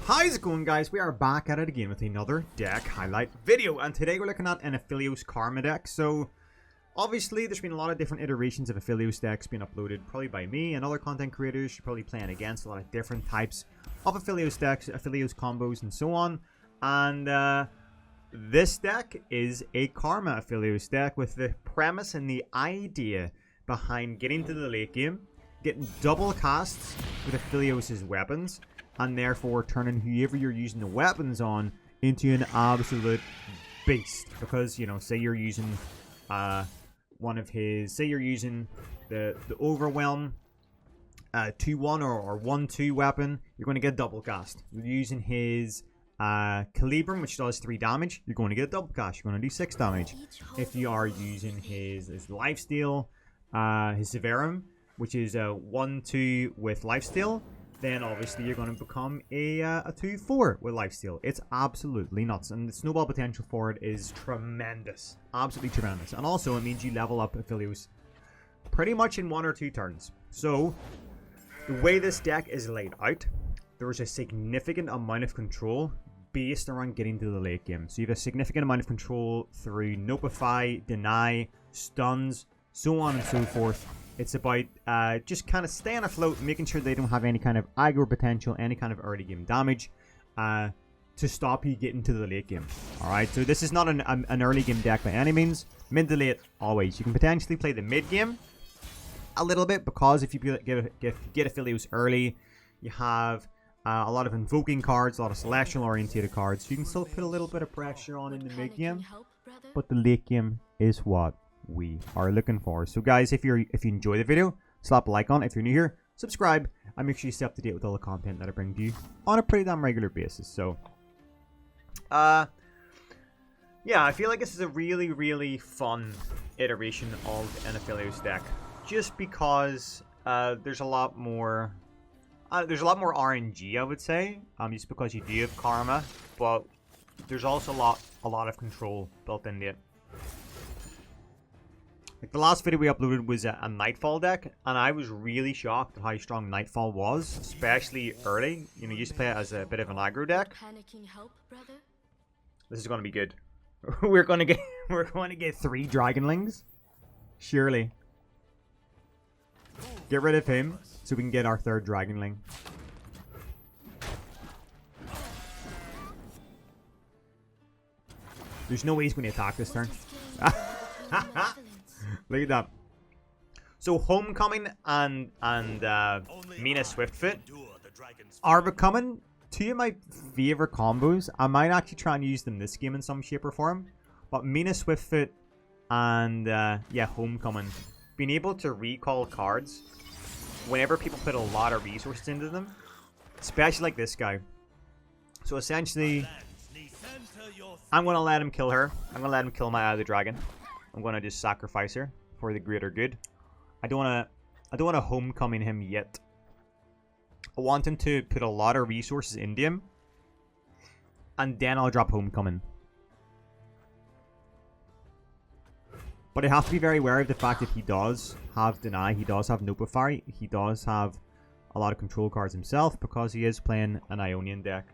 How's it going, guys? We are back at it again with another deck highlight video, and today we're looking at an Aphelios Karma deck. So obviously there's been a lot of different iterations of Aphelios decks being uploaded, probably by me and other content creators. You're probably playing against a lot of different types of Aphelios decks, Aphelios combos, and so on. And this deck is a Karma Aphelios deck with the premise and the idea behind getting to the late game, getting double casts with Aphelios' weapons, and therefore turning whoever you're using the weapons on into an absolute beast. Because, you know, say you're using one of his, say you're using the Overwhelm 2-1 or 1-2 weapon, you're going to get double cast. You're using his Calibrum, which does 3 damage, you're going to get double cast. You're going to do 6 damage. If you are using his Lifesteal, his Severum, which is a 1-2 with Lifesteal, then obviously you're going to become a 2-4 with Lifesteal. It's absolutely nuts, and the snowball potential for it is tremendous. Absolutely tremendous. And also it means you level up Aphelios pretty much in 1 or 2 turns. So the way this deck is laid out, there's a significant amount of control based around getting to the late game. So you have a significant amount of control through Notify, Deny, Stuns, so on and so forth. It's about just kind of staying afloat, making sure they don't have any kind of aggro potential, any kind of early game damage to stop you getting to the late game. Alright, so this is not an early game deck by any means. Mid to late, always. You can potentially play the mid game a little bit, because if you get Aphelios early, you have a lot of invoking cards, a lot of celestial orientated cards, so you can still put a little bit of pressure on in the mid game. But the late game is what we are looking for. So guys, if you enjoy the video, slap a like on it. If you're new here, subscribe, and make sure you stay up to date with all the content that I bring to you on a pretty damn regular basis. So yeah, I feel like this is a really fun iteration of an Aphelios deck, just because there's a lot more RNG, I would say, just because you do have Karma, but there's also a lot of control built into it. Like the last video we uploaded was a Nightfall deck, and I was really shocked at how strong Nightfall was, especially early. You know, you used to play it as a bit of an aggro deck. This is going to be good. we're going to get 3 Dragonlings, surely. Get rid of him so we can get our 3rd Dragonling. There's no way he's going to attack this turn. Look at that. So Homecoming and MINAH SWIFTFOOT are becoming 2 of my favorite combos. I might actually try and use them this game in some shape or form. But MINAH SWIFTFOOT and yeah, Homecoming, being able to recall cards whenever people put a lot of resources into them, especially like this guy. So essentially, I'm going to let him kill her. I'm going to let him kill my Eye of the Dragon. I'm going to just sacrifice her for the greater good. I don't want to Homecoming him yet. I want him to put a lot of resources into him, and then I'll drop Homecoming. But I have to be very wary of the fact that he does have Deny, he does have Notify, he does have a lot of control cards himself, because he is playing an Ionian deck.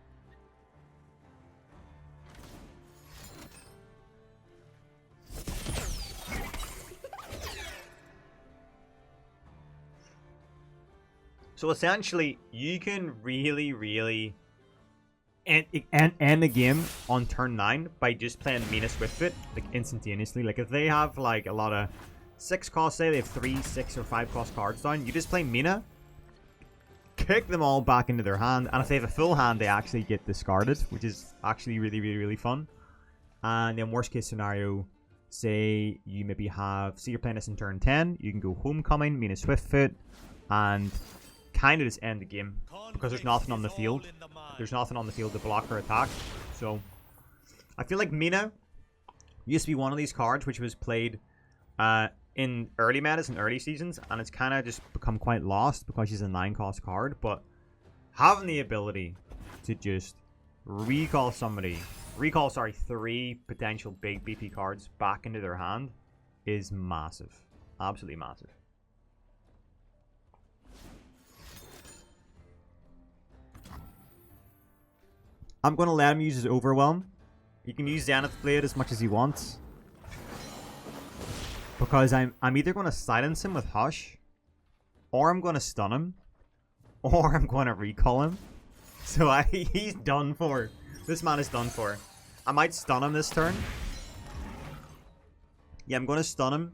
So essentially, you can really end the game on turn 9 by just playing MINAH SWIFTFOOT, like instantaneously. Like if they have like a lot of 6 cost, say they have 3, 6, or 5 cost cards down, you just play MINAH, kick them all back into their hand, and if they have a full hand, they actually get discarded, which is actually really fun. And then worst case scenario, say you maybe have, say you're playing this in turn 10, you can go Homecoming, MINAH SWIFTFOOT, and kind of just end the game, because there's nothing on the field. There's nothing on the field to block or attack. So I feel like MINAH used to be one of these cards which was played in early metas and early seasons, and it's kind of just become quite lost because she's a 9-cost card. But having the ability to just recall 3 potential big BP cards back into their hand is massive. Absolutely massive. I'm going to let him use his Overwhelm. He can use Zenith Blade as much as he wants. Because I'm either going to silence him with Hush, or I'm going to stun him, or I'm going to recall him. So he's done for. This man is done for. I might stun him this turn. Yeah, I'm going to stun him.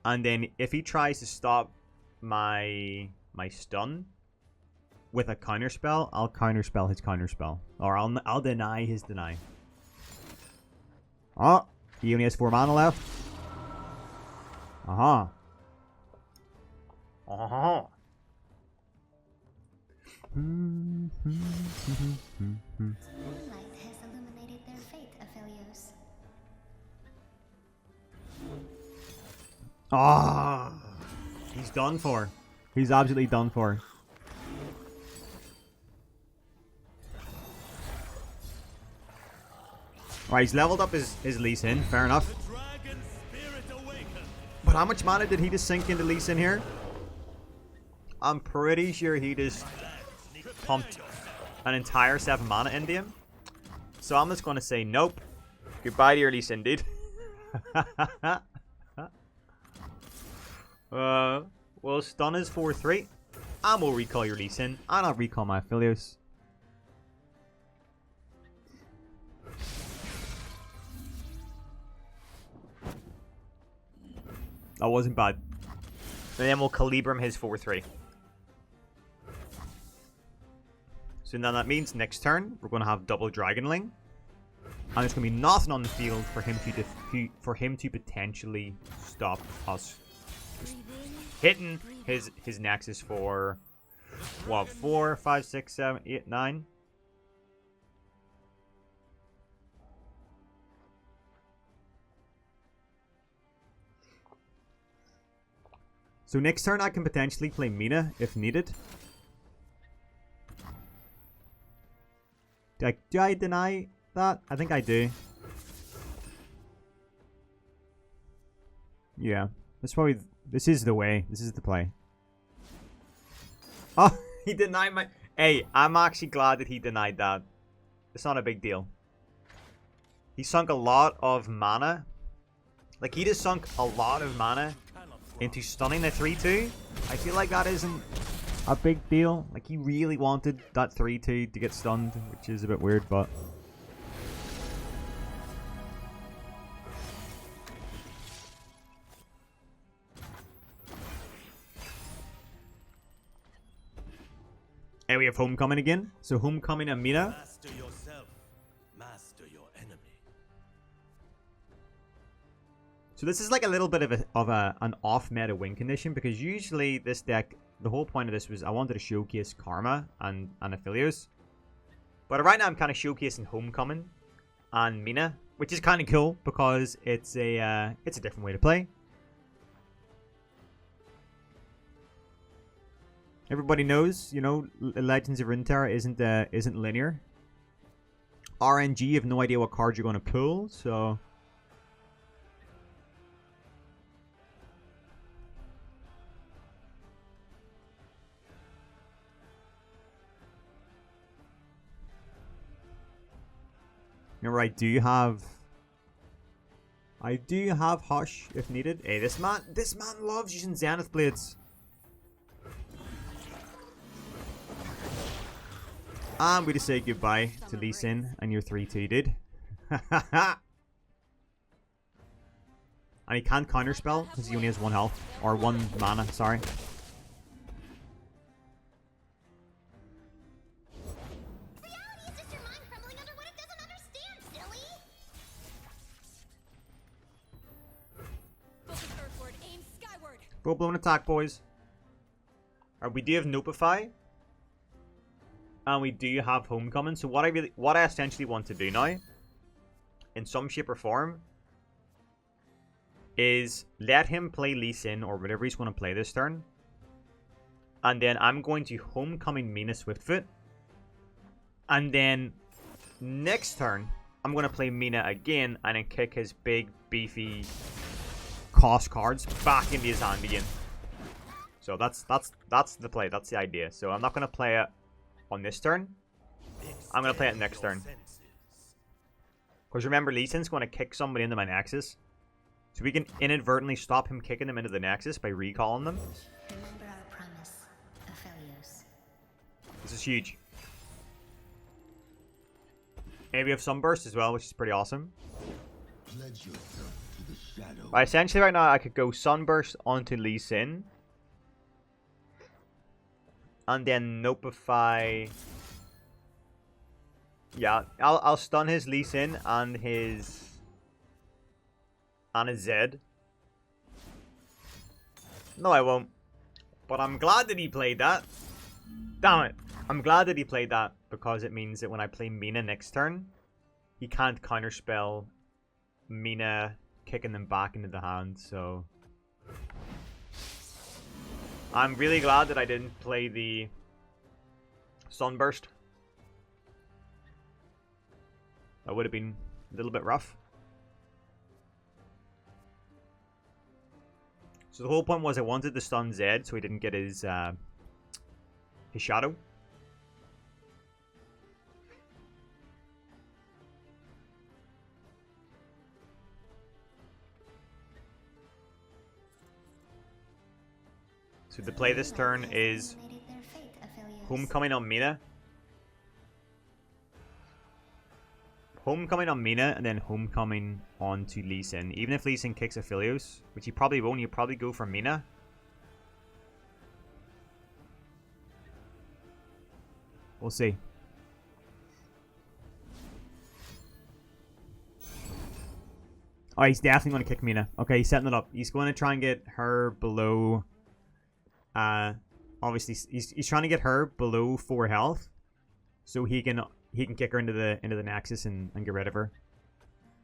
And then if he tries to stop my stun with a counterspell, I'll counterspell his counterspell. Or I'll deny his deny. Oh, he only has 4 mana left. Uh-huh. Uh-huh. Moonlight has illuminated their fate, Aphelios. Ah, he's done for. He's absolutely done for. Right, he's leveled up his Lee Sin. Fair enough. But how much mana did he just sink into Lee Sin here? I'm pretty sure he just pumped an entire 7 mana into him. So I'm just going to say nope. Goodbye to your Lee Sin, dude. We'll stun his 4-3. And we'll recall your Lee Sin. And I'll recall my Aphelios. That wasn't bad. And then we'll Calibrum his 4-3. So now that means next turn we're going to have double Dragonling, and there's going to be nothing on the field for him to potentially stop us hitting his Nexus for what, 4, 5, 6, 7, 8, 9. So next turn I can potentially play MINAH if needed. Do I deny that? I think I do. Yeah. This is the way. This is the play. Oh, he denied my... Hey, I'm actually glad that he denied that. It's not a big deal. He sunk a lot of mana. Like, he just sunk a lot of mana into stunning the 3-2. I feel like that isn't a big deal. Like, he really wanted that 3-2 to get stunned, which is a bit weird, but... Hey, we have Homecoming again. So Homecoming and MINAH. Master yourself, master your enemy. So this is like a little bit of an off-meta win condition, because usually this deck, the whole point of this was I wanted to showcase Karma and Aphelios. But right now I'm kind of showcasing Homecoming and MINAH, which is kind of cool because it's a different way to play. Everybody knows, you know, Legends of Runeterra isn't linear. RNG, you have no idea what cards you're going to pull, so... Remember, I do have Hush if needed. Hey, this man loves using Zenith Blades. And we just say goodbye to Lee Sin and your 3-2, dude. And he can't counterspell because he only has 1 health. Or 1 mana, sorry. Reality is just your mind crumbling under what it doesn't understand, silly! Focus earthward, aim skyward. Full-blown attack, boys. Alright, we do have Nopify. And we do have Homecoming. So what I essentially want to do now, in some shape or form, is let him play Lee Sin or whatever he's going to play this turn. And then I'm going to Homecoming MINAH SWIFTFOOT. And then next turn, I'm going to play MINAH again and then kick his big, beefy cost cards back into his hand again. So that's the play. That's the idea. So I'm not going to play it on this turn. I'm going to play it next turn. Because remember, Lee Sin's going to kick somebody into my Nexus. So we can inadvertently stop him kicking them into the Nexus by recalling them. Remember our promise, Aphelios. This is huge. Maybe we have Sunburst as well, which is pretty awesome. Pledge yourself to the shadow. But essentially right now I could go Sunburst onto Lee Sin. And then Notify. Yeah, I'll stun his Lee Sin and his Zed. No, I won't. But I'm glad that he played that. Damn it. I'm glad that he played that because it means that when I play MINAH next turn, he can't counterspell MINAH kicking them back into the hand, so I'm really glad that I didn't play the Sunburst. That would have been a little bit rough. So the whole point was I wanted to stun Zed so he didn't get his shadow. So the play this turn is Homecoming on MINAH. Homecoming on MINAH and then Homecoming onto Lee Sin. Even if Lee Sin kicks Aphelios, which he probably won't, he'll probably go for MINAH. We'll see. Oh, he's definitely going to kick MINAH. Okay, he's setting it up. He's going to try and get her below... obviously, he's trying to get her below 4 health. So he can kick her into the Nexus and get rid of her.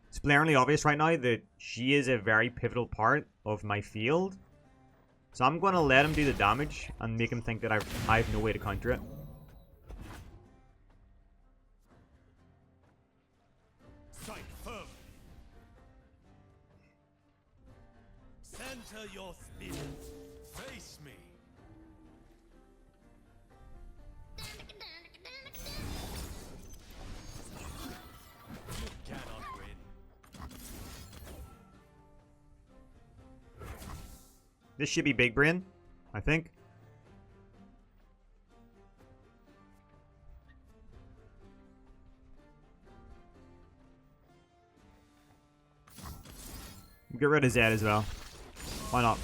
It's glaringly obvious right now that she is a very pivotal part of my field. So I'm going to let him do the damage and make him think that I have no way to counter it. Strike firmly. Center your spirit. Face me. You cannot win. This should be Big Brain, I think. Get rid of Zed as well. Why not?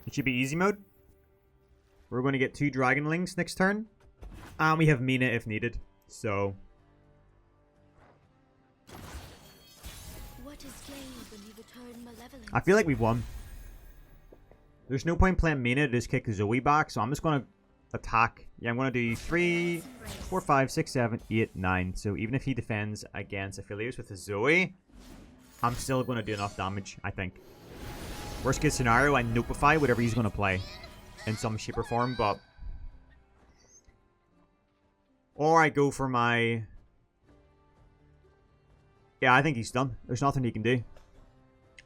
It should be easy mode. We're going to get 2 Dragonlings next turn. And we have MINAH if needed. So... What is gained when you return malevolence? I feel like we've won. There's no point playing MINAH to just kick Zoe back. So I'm just going to attack. Yeah, I'm going to do 3, 4, 5, 6, 7, 8, 9. So even if he defends against Aphelios with his Zoe, I'm still going to do enough damage, I think. Worst case scenario, I Notify whatever he's going to play in some shape or form, but... Or I go for my... Yeah, I think he's done. There's nothing he can do.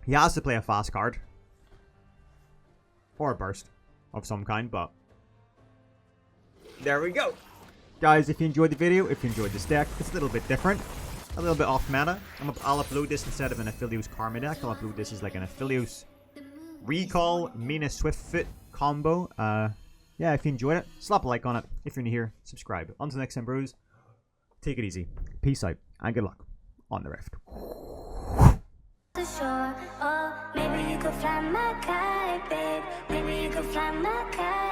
He has to play a fast card. Or a burst of some kind, but... There we go. Guys, if you enjoyed the video, if you enjoyed this deck, it's a little bit different. A little bit off meta. I'll upload this instead of an Aphelios Karma deck. I'll upload this as like an Aphelios Recall MINAH SWIFTFOOT combo. Yeah, if you enjoyed it, slap a like on it. If you're new here, subscribe. Until next time, bros. Take it easy. Peace out, and good luck on the Rift. The shore, oh, maybe you could fly my kite, babe. Maybe you could fly my kite.